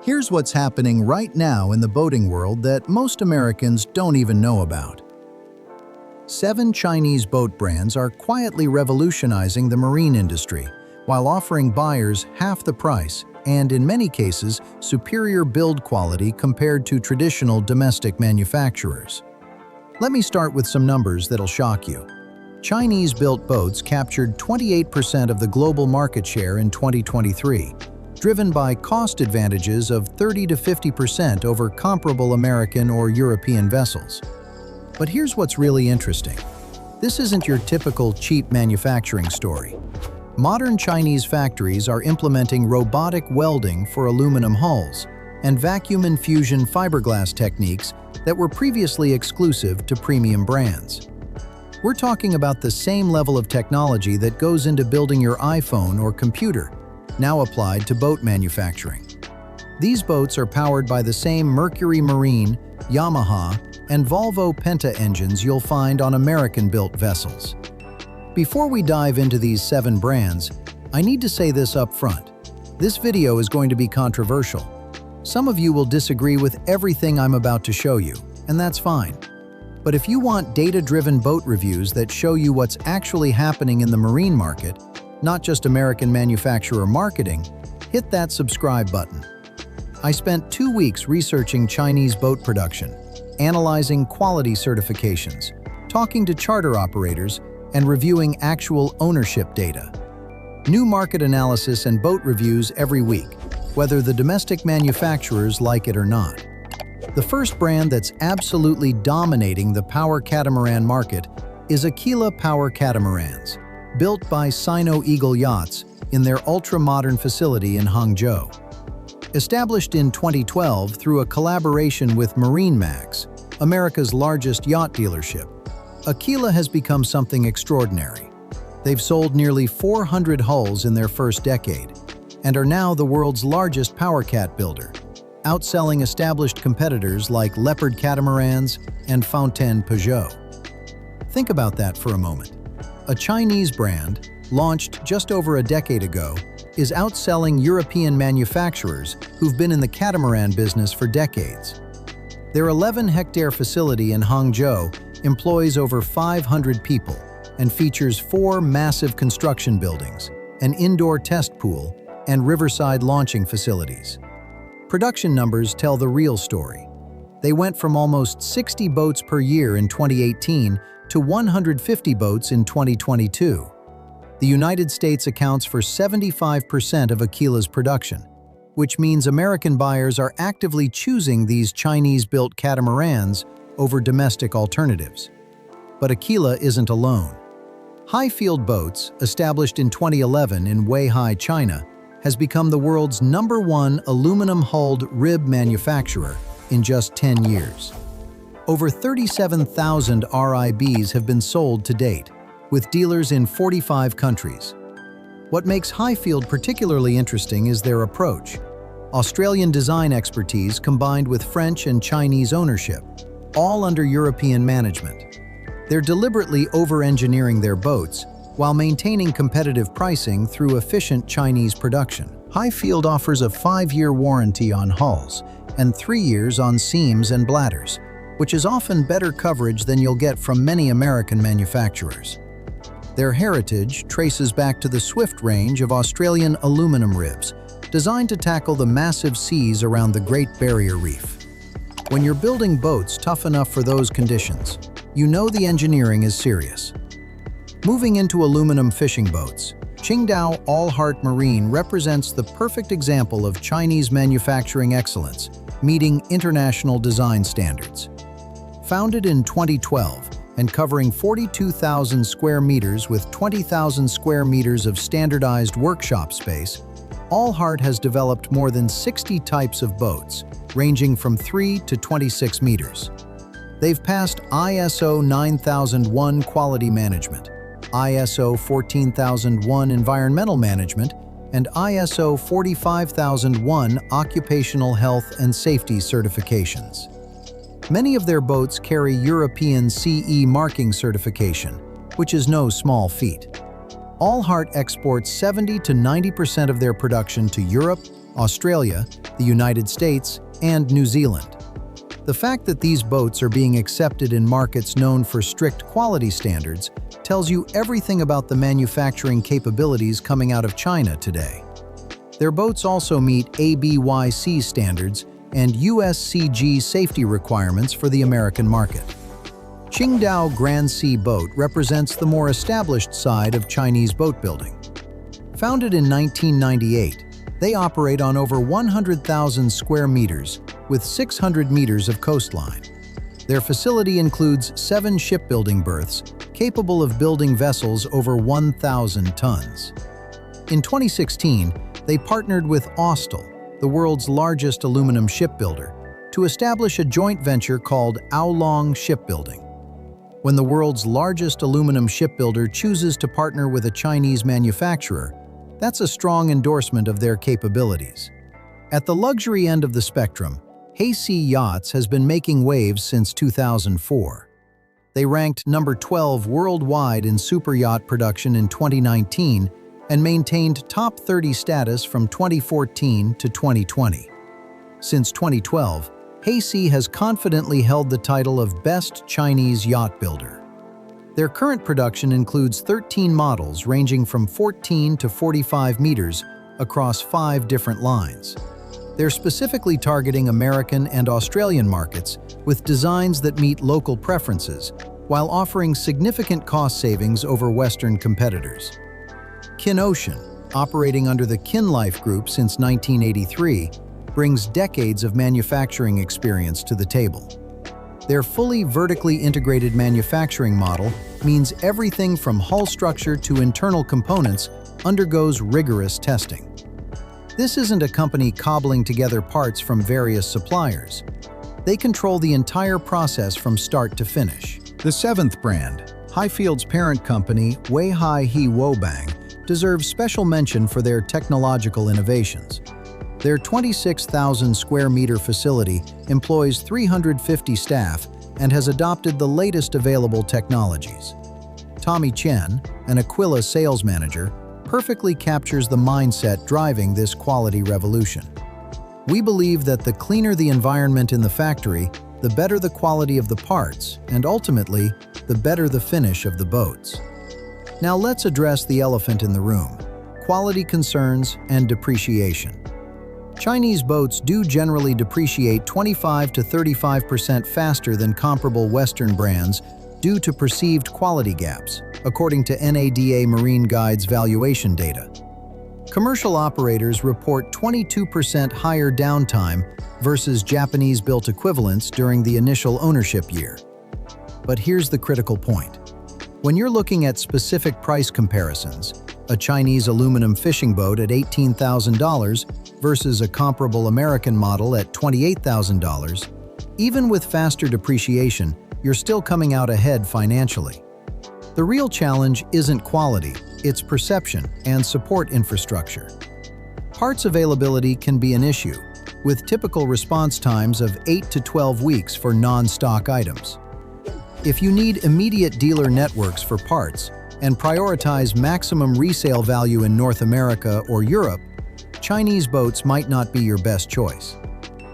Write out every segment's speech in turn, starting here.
Here's what's happening right now in the boating world that most Americans don't even know about. 7 Chinese boat brands are quietly revolutionizing the marine industry while offering buyers half the price and, in many cases, superior build quality compared to traditional domestic manufacturers. Let me start with some numbers that'll shock you. Chinese-built boats captured 28% of the global market share in 2023, driven by cost advantages of 30 to 50% over comparable American or European vessels. But here's what's really interesting. This isn't your typical cheap manufacturing story. Modern Chinese factories are implementing robotic welding for aluminum hulls and vacuum-infusion fiberglass techniques that were previously exclusive to premium brands. We're talking about the same level of technology that goes into building your iPhone or computer, now applied to boat manufacturing. These boats are powered by the same Mercury Marine, Yamaha, and Volvo Penta engines you'll find on American-built vessels. Before we dive into these 7 brands, I need to say this up front. This video is going to be controversial. Some of you will disagree with everything I'm about to show you, and that's fine. But if you want data-driven boat reviews that show you what's actually happening in the marine market, not just American manufacturer marketing, hit that subscribe button. I spent 2 weeks researching Chinese boat production, analyzing quality certifications, talking to charter operators, and reviewing actual ownership data. New market analysis and boat reviews every week, whether the domestic manufacturers like it or not. The first brand that's absolutely dominating the power catamaran market is Aquila Power Catamarans, built by Sino Eagle Yachts in their ultra-modern facility in Hangzhou. Established in 2012 through a collaboration with MarineMax, America's largest yacht dealership, Aquila has become something extraordinary. They've sold nearly 400 hulls in their first decade and are now the world's largest powercat builder, outselling established competitors like Leopard Catamarans and Fontaine Peugeot. Think about that for a moment. A Chinese brand, launched just over a decade ago, is outselling European manufacturers who've been in the catamaran business for decades. Their 11-hectare facility in Hangzhou employs over 500 people and features 4 massive construction buildings, an indoor test pool, and riverside launching facilities. Production numbers tell the real story. They went from almost 60 boats per year in 2018 to 150 boats in 2022. The United States accounts for 75% of Aquila's production, which means American buyers are actively choosing these Chinese-built catamarans over domestic alternatives. But Aquila isn't alone. Highfield Boats, established in 2011 in Weihai, China, has become the world's #1 aluminum-hulled rib manufacturer in just 10 years. Over 37,000 RIBs have been sold to date, with dealers in 45 countries. What makes Highfield particularly interesting is their approach. Australian design expertise combined with French and Chinese ownership, all under European management. They're deliberately over-engineering their boats while maintaining competitive pricing through efficient Chinese production. Highfield offers a 5-year warranty on hulls and 3 years on seams and bladders, which is often better coverage than you'll get from many American manufacturers. Their heritage traces back to the Swift range of Australian aluminum ribs, designed to tackle the massive seas around the Great Barrier Reef. When you're building boats tough enough for those conditions, you know the engineering is serious. Moving into aluminum fishing boats, Qingdao All-Heart Marine represents the perfect example of Chinese manufacturing excellence, meeting international design standards. Founded in 2012 and covering 42,000 square meters with 20,000 square meters of standardized workshop space, All-Heart has developed more than 60 types of boats, ranging from 3 to 26 meters. They've passed ISO 9001 quality management, ISO 14001 environmental management, and ISO 45001 occupational health and safety certifications. Many of their boats carry European CE marking certification, which is no small feat. All-Heart exports 70 to 90% of their production to Europe, Australia, the United States, and New Zealand. The fact that these boats are being accepted in markets known for strict quality standards tells you everything about the manufacturing capabilities coming out of China today. Their boats also meet ABYC standards and USCG safety requirements for the American market. Qingdao Grand Sea Boat represents the more established side of Chinese boat building. Founded in 1998, they operate on over 100,000 square meters with 600 meters of coastline. Their facility includes 7 shipbuilding berths capable of building vessels over 1,000 tons. In 2016, they partnered with Austal, the world's largest aluminum shipbuilder, to establish a joint venture called Aolong Shipbuilding. When the world's largest aluminum shipbuilder chooses to partner with a Chinese manufacturer, that's a strong endorsement of their capabilities. At the luxury end of the spectrum, Hangzhou Yachts has been making waves since 2004. They ranked number 12 worldwide in superyacht production in 2019 and maintained top 30 status from 2014 to 2020. Since 2012, Hangzhou has confidently held the title of Best Chinese Yacht Builder. Their current production includes 13 models ranging from 14 to 45 meters across 5 different lines. They're specifically targeting American and Australian markets with designs that meet local preferences, while offering significant cost savings over Western competitors. Kin Ocean, operating under the Kin Life Group since 1983, brings decades of manufacturing experience to the table. Their fully vertically integrated manufacturing model means everything from hull structure to internal components undergoes rigorous testing. This isn't a company cobbling together parts from various suppliers. They control the entire process from start to finish. The 7th brand, Highfield's parent company, Weihai He Wobang, deserves special mention for their technological innovations. Their 26,000 square meter facility employs 350 staff and has adopted the latest available technologies. Tommy Chen, an Aquila sales manager, perfectly captures the mindset driving this quality revolution. We believe that the cleaner the environment in the factory, the better the quality of the parts, and ultimately, the better the finish of the boats. Now let's address the elephant in the room: quality concerns and depreciation. Chinese boats do generally depreciate 25 to 35% faster than comparable Western brands due to perceived quality gaps, according to NADA Marine Guide's valuation data. Commercial operators report 22% higher downtime versus Japanese-built equivalents during the initial ownership year. But here's the critical point. When you're looking at specific price comparisons, a Chinese aluminum fishing boat at $18,000 versus a comparable American model at $28,000, even with faster depreciation, you're still coming out ahead financially. The real challenge isn't quality, it's perception and support infrastructure. Parts availability can be an issue, with typical response times of 8 to 12 weeks for non-stock items. If you need immediate dealer networks for parts and prioritize maximum resale value in North America or Europe, Chinese boats might not be your best choice.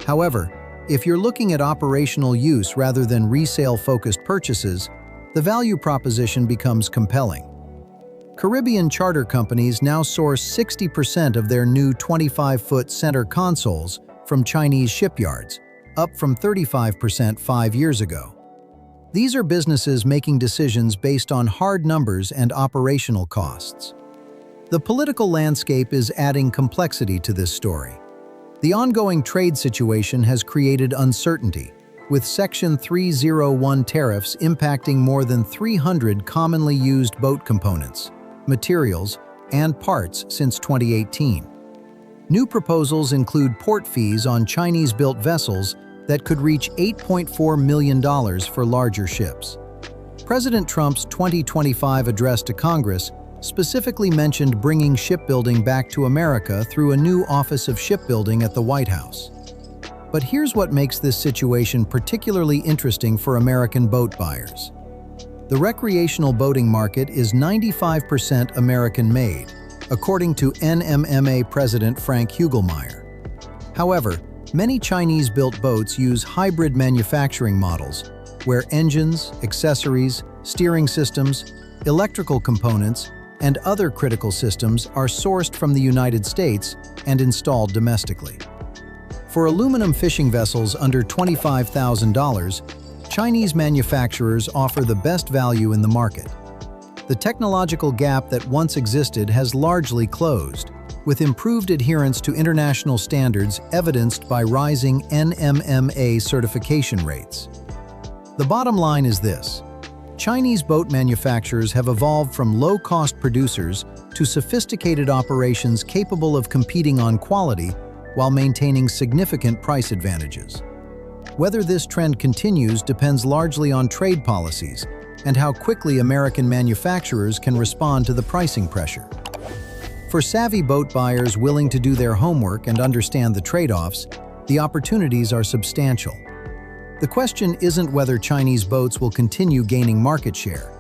However, if you're looking at operational use rather than resale-focused purchases, the value proposition becomes compelling. Caribbean charter companies now source 60% of their new 25-foot center consoles from Chinese shipyards, up from 35% 5 years ago. These are businesses making decisions based on hard numbers and operational costs. The political landscape is adding complexity to this story. The ongoing trade situation has created uncertainty, with Section 301 tariffs impacting more than 300 commonly used boat components, materials, and parts since 2018. New proposals include port fees on Chinese-built vessels that could reach $8.4 million for larger ships. President Trump's 2025 address to Congress specifically mentioned bringing shipbuilding back to America through a new Office of Shipbuilding at the White House. But here's what makes this situation particularly interesting for American boat buyers. The recreational boating market is 95% American-made, according to NMMA President Frank Hugelmeyer. However, many Chinese-built boats use hybrid manufacturing models, where engines, accessories, steering systems, electrical components, and other critical systems are sourced from the United States and installed domestically. For aluminum fishing vessels under $25,000, Chinese manufacturers offer the best value in the market. The technological gap that once existed has largely closed, with improved adherence to international standards evidenced by rising NMMA certification rates. The bottom line is this: Chinese boat manufacturers have evolved from low-cost producers to sophisticated operations capable of competing on quality while maintaining significant price advantages. Whether this trend continues depends largely on trade policies and how quickly American manufacturers can respond to the pricing pressure. For savvy boat buyers willing to do their homework and understand the trade-offs, the opportunities are substantial. The question isn't whether Chinese boats will continue gaining market share.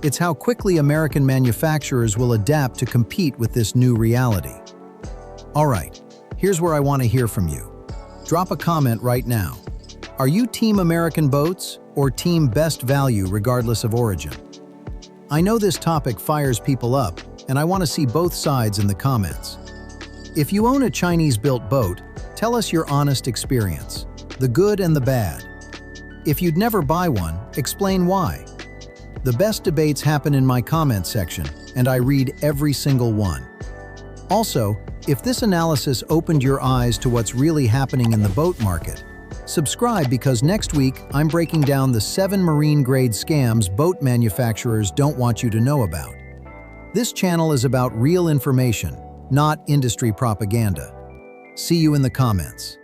It's how quickly American manufacturers will adapt to compete with this new reality. All right, here's where I want to hear from you. Drop a comment right now. Are you Team American Boats or Team Best Value regardless of origin? I know this topic fires people up, and I want to see both sides in the comments. If you own a Chinese-built boat, tell us your honest experience, the good and the bad. If you'd never buy one, explain why. The best debates happen in my comment section, and I read every single one. Also, if this analysis opened your eyes to what's really happening in the boat market, subscribe because next week I'm breaking down the 7 marine-grade scams boat manufacturers don't want you to know about. This channel is about real information, not industry propaganda. See you in the comments.